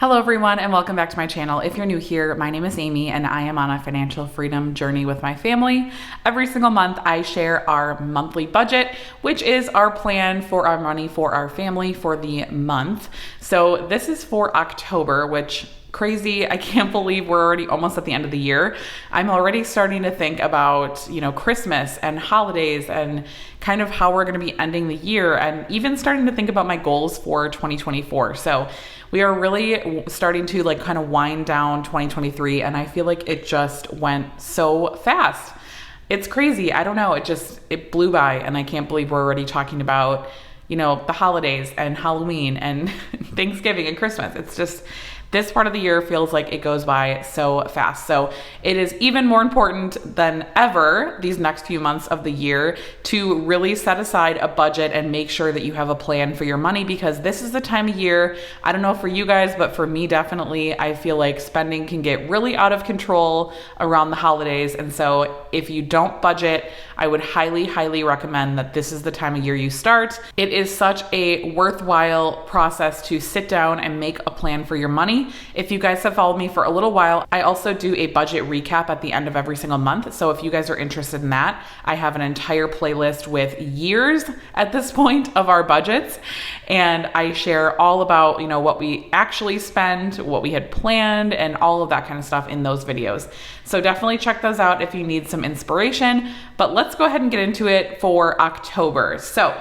Hello everyone and welcome back to my channel. If you're new here, my name is Amy and I am on a financial freedom journey with my family. Every single month I share our monthly budget, which is our plan for our money for our family for the month. So this is for October, which crazy. I can't believe we're already almost at the end of the year. I'm already starting to think about, Christmas and holidays and kind of how we're going to be ending the year and even starting to think about my goals for 2024. So we are really starting to kind of wind down 2023 and I feel like it just went so fast. It's crazy. I don't know. It blew by and I can't believe we're already talking about, the holidays and Halloween and Thanksgiving and Christmas. It's just, this part of the year feels like it goes by so fast. So it is even more important than ever these next few months of the year to really set aside a budget and make sure that you have a plan for your money, because this is the time of year, I don't know for you guys, but for me definitely, I feel like spending can get really out of control around the holidays. And so if you don't budget, I would highly, highly recommend that this is the time of year you start. It is such a worthwhile process to sit down and make a plan for your money. If you guys have followed me for a little while, I also do a budget recap at the end of every single month. So if you guys are interested in that, I have an entire playlist with years at this point of our budgets. And I share all about, what we actually spend, what we had planned, and all of that kind of stuff in those videos. So definitely check those out if you need some inspiration. But let's go ahead and get into it for October. So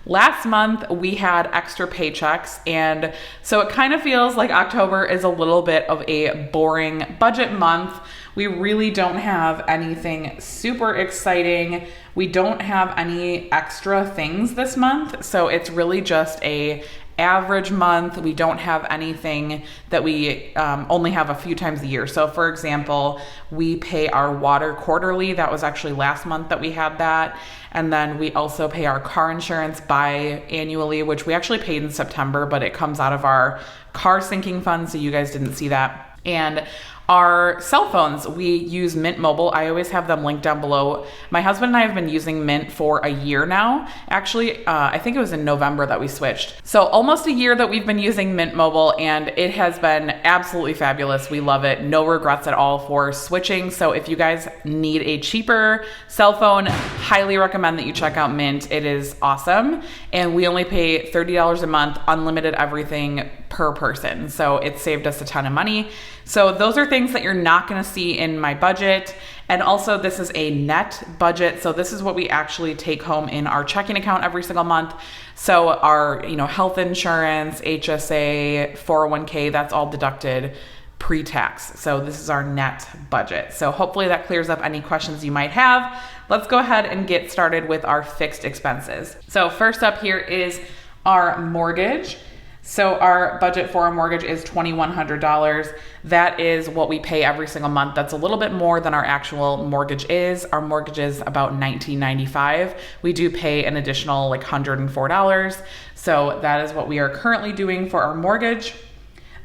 last month we had extra paychecks, and so it kind of feels like October is a little bit of a boring budget month. We really don't have anything super exciting. We don't have any extra things this month, so it's really just a average month. We don't have anything that we only have a few times a year. So for example, we pay our water quarterly. That was actually last month that we had that. And then we also pay our car insurance biannually, which we actually paid in September, but it comes out of our car sinking fund. So you guys didn't see that. And our cell phones, we use Mint Mobile. I always have them linked down below. My husband and I have been using Mint for a year now. Actually, I think it was in November that we switched. So almost a year that we've been using Mint Mobile, and it has been absolutely fabulous. We love it. No regrets at all for switching. So if you guys need a cheaper cell phone, highly recommend that you check out Mint. It is awesome. And we only pay $30 a month, unlimited everything per person. So it saved us a ton of money. So those are things that you're not going to see in my budget. And also this is a net budget. So this is what we actually take home in our checking account every single month. So our, health insurance, HSA, 401k, that's all deducted pre-tax. So this is our net budget. So hopefully that clears up any questions you might have. Let's go ahead and get started with our fixed expenses. So first up here is our mortgage. So our budget for our mortgage is $2,100. That is what we pay every single month. That's a little bit more than our actual mortgage is. Our mortgage is about $1,995. We do pay an additional $104. So that is what we are currently doing for our mortgage.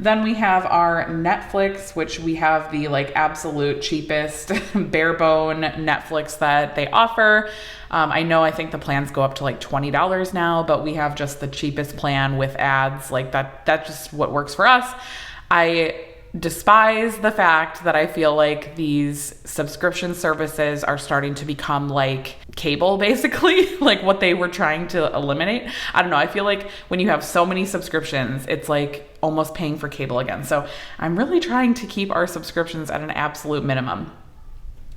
Then we have our Netflix, which we have the absolute cheapest bare bone Netflix that they offer. I think the plans go up to $20 now, but we have just the cheapest plan with ads that's just what works for us. I despise the fact that I feel like these subscription services are starting to become like cable, basically, like what they were trying to eliminate. I don't know. I feel like when you have so many subscriptions, it's like almost paying for cable again. So I'm really trying to keep our subscriptions at an absolute minimum.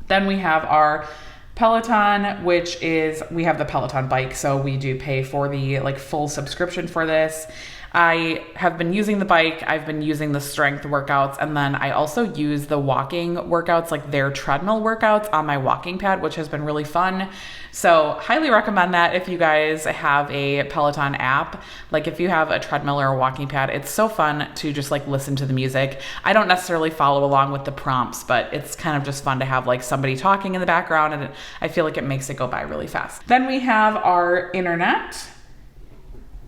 Then we have our Peloton, which is, we have the Peloton bike. So we do pay for the full subscription for this. I have been using the bike, I've been using the strength workouts, and then I also use the walking workouts, their treadmill workouts on my walking pad, which has been really fun. So highly recommend that if you guys have a Peloton app. If you have a treadmill or a walking pad, it's so fun to just listen to the music. I don't necessarily follow along with the prompts, but it's kind of just fun to have somebody talking in the background, and I feel like it makes it go by really fast. Then we have our internet.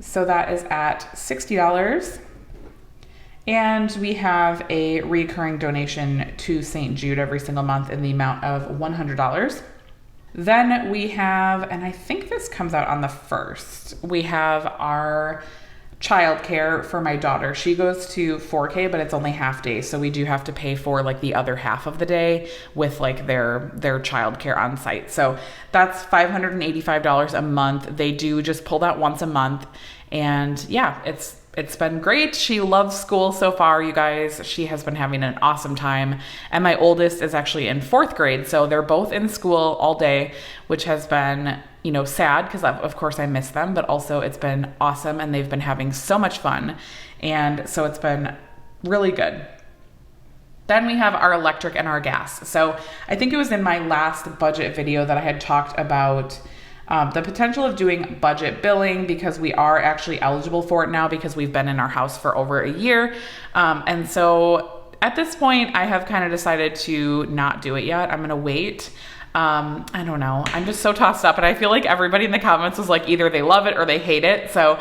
So that is at $60. And we have a recurring donation to St. Jude every single month in the amount of $100. Then we have, and I think this comes out on the 1st, we have our childcare for my daughter. She goes to 4K, but it's only half day. So we do have to pay for like the other half of the day with like their childcare on site. So that's $585 a month. They do just pull that once a month. And yeah, it's been great. She loves school so far, you guys. She has been having an awesome time. And my oldest is actually in 4th grade. So they're both in school all day, which has been, you know, sad because of course I miss them, but also it's been awesome and they've been having so much fun. And so it's been really good. Then we have our electric and our gas. So I think it was in my last budget video that I had talked about the potential of doing budget billing because we are actually eligible for it now because we've been in our house for over a year. And so at this point, I have kind of decided to not do it yet. I'm going to wait. I don't know. I'm just so tossed up. And I feel like everybody in the comments was like, either they love it or they hate it. So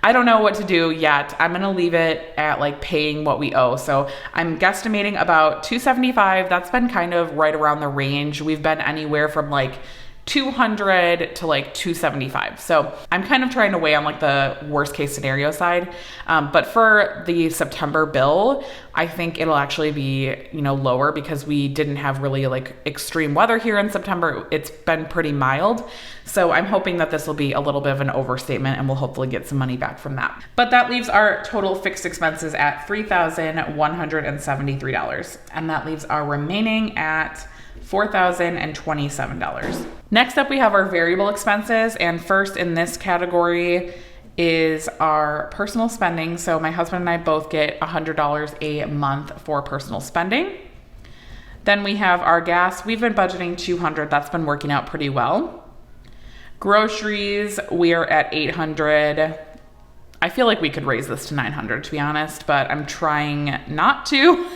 I don't know what to do yet. I'm going to leave it at like paying what we owe. So I'm guesstimating about $275. That's been kind of right around the range. We've been anywhere from like $200 to like $275. So I'm kind of trying to weigh on like the worst case scenario side. But for the September bill, I think it'll actually be, you know, lower because we didn't have really like extreme weather here in September. It's been pretty mild. So I'm hoping that this will be a little bit of an overstatement and we'll hopefully get some money back from that. But that leaves our total fixed expenses at $3,173. And that leaves our remaining at $4,027. Next up, we have our variable expenses. And first in this category is our personal spending. So my husband and I both get $100 a month for personal spending. Then we have our gas. We've been budgeting $200. That's been working out pretty well. Groceries, we are at $800. I feel like we could raise this to $900 to be honest, but I'm trying not to.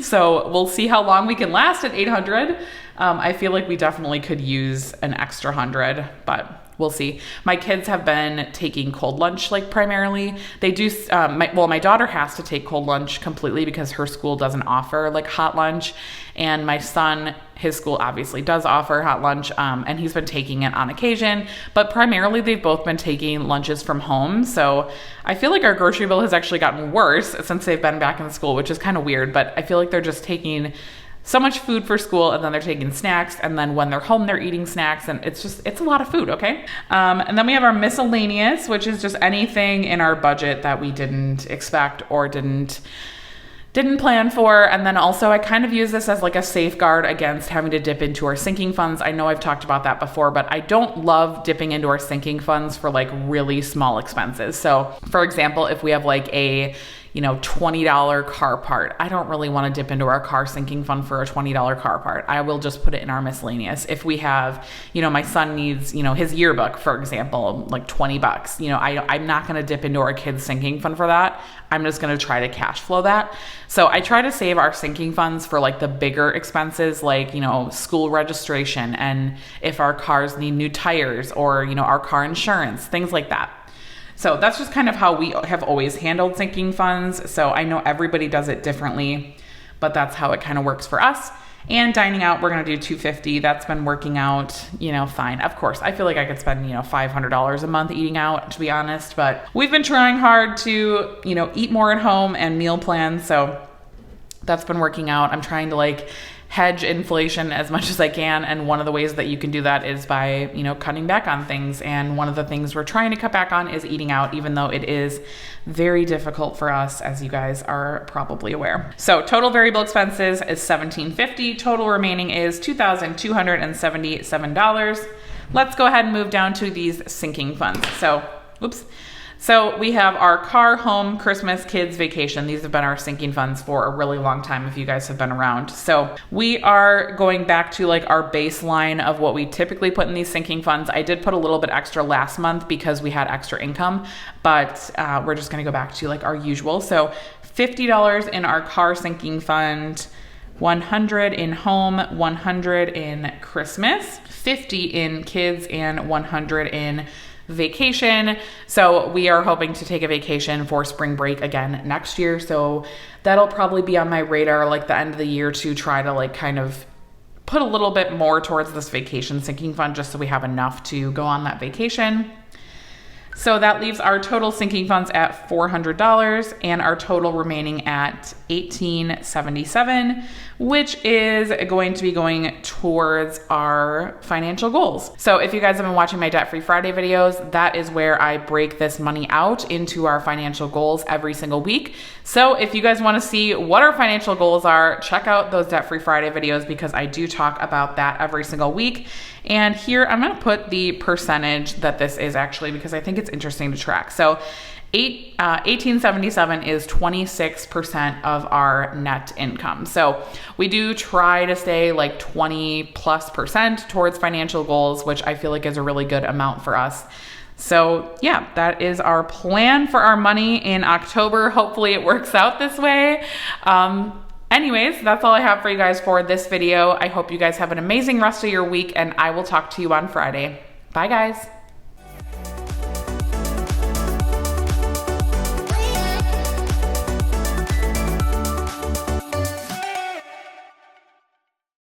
So we'll see how long we can last at $800. I feel like we definitely could use an extra $100, but we'll see. My kids have been taking cold lunch like primarily. They do, my daughter has to take cold lunch completely because her school doesn't offer like hot lunch. And my son, his school obviously does offer hot lunch, and he's been taking it on occasion, but primarily they've both been taking lunches from home. So I feel like our grocery bill has actually gotten worse since they've been back in school, which is kind of weird, but I feel like they're just taking so much food for school and then they're taking snacks, and then when they're home they're eating snacks, and it's a lot of food, okay? And then we have our miscellaneous, which is just anything in our budget that we didn't expect or didn't plan for. And then also I kind of use this as like a safeguard against having to dip into our sinking funds. I know I've talked about that before, but I don't love dipping into our sinking funds for like really small expenses. So for example, if we have like a, you know, $20 car part, I don't really want to dip into our car sinking fund for a $20 car part. I will just put it in our miscellaneous. If we have, you know, my son needs, you know, his yearbook, for example, like $20, you know, I'm not going to dip into our kids sinking fund for that. I'm just going to try to cash flow that. So I try to save our sinking funds for like the bigger expenses, like, you know, school registration, and if our cars need new tires, or, you know, our car insurance, things like that. So that's just kind of how we have always handled sinking funds. So I know everybody does it differently, but that's how it kind of works for us. And dining out, we're going to do $250. That's been working out, you know, fine. Of course, I feel like I could spend, you know, $500 a month eating out, to be honest, but we've been trying hard to, you know, eat more at home and meal plan. So that's been working out. I'm trying to like hedge inflation as much as I can. And one of the ways that you can do that is by, you know, cutting back on things. And one of the things we're trying to cut back on is eating out, even though it is very difficult for us, as you guys are probably aware. So total variable expenses is $1,750. Total remaining is $2,277. Let's go ahead and move down to these sinking funds. So we have our car, home, Christmas, kids, vacation. These have been our sinking funds for a really long time if you guys have been around. So we are going back to like our baseline of what we typically put in these sinking funds. I did put a little bit extra last month because we had extra income, but we're just gonna go back to like our usual. So $50 in our car sinking fund, $100 in home, $100 in Christmas, $50 in kids, and $100 in vacation. So we are hoping to take a vacation for spring break again next year. So that'll probably be on my radar like the end of the year to try to like kind of put a little bit more towards this vacation sinking fund just so we have enough to go on that vacation. So that leaves our total sinking funds at $400 and our total remaining at $1,877, which is going to be going towards our financial goals. So if you guys have been watching my Debt Free Friday videos, that is where I break this money out into our financial goals every single week. So if you guys want to see what our financial goals are, check out those Debt Free Friday videos because I do talk about that every single week. And here I'm going to put the percentage that this is actually because I think it's interesting to track. So 1877 is 26% of our net income. So we do try to stay like 20+% towards financial goals, which I feel like is a really good amount for us. So yeah, that is our plan for our money in October. Hopefully it works out this way. Anyways, that's all I have for you guys for this video. I hope you guys have an amazing rest of your week and I will talk to you on Friday. Bye guys.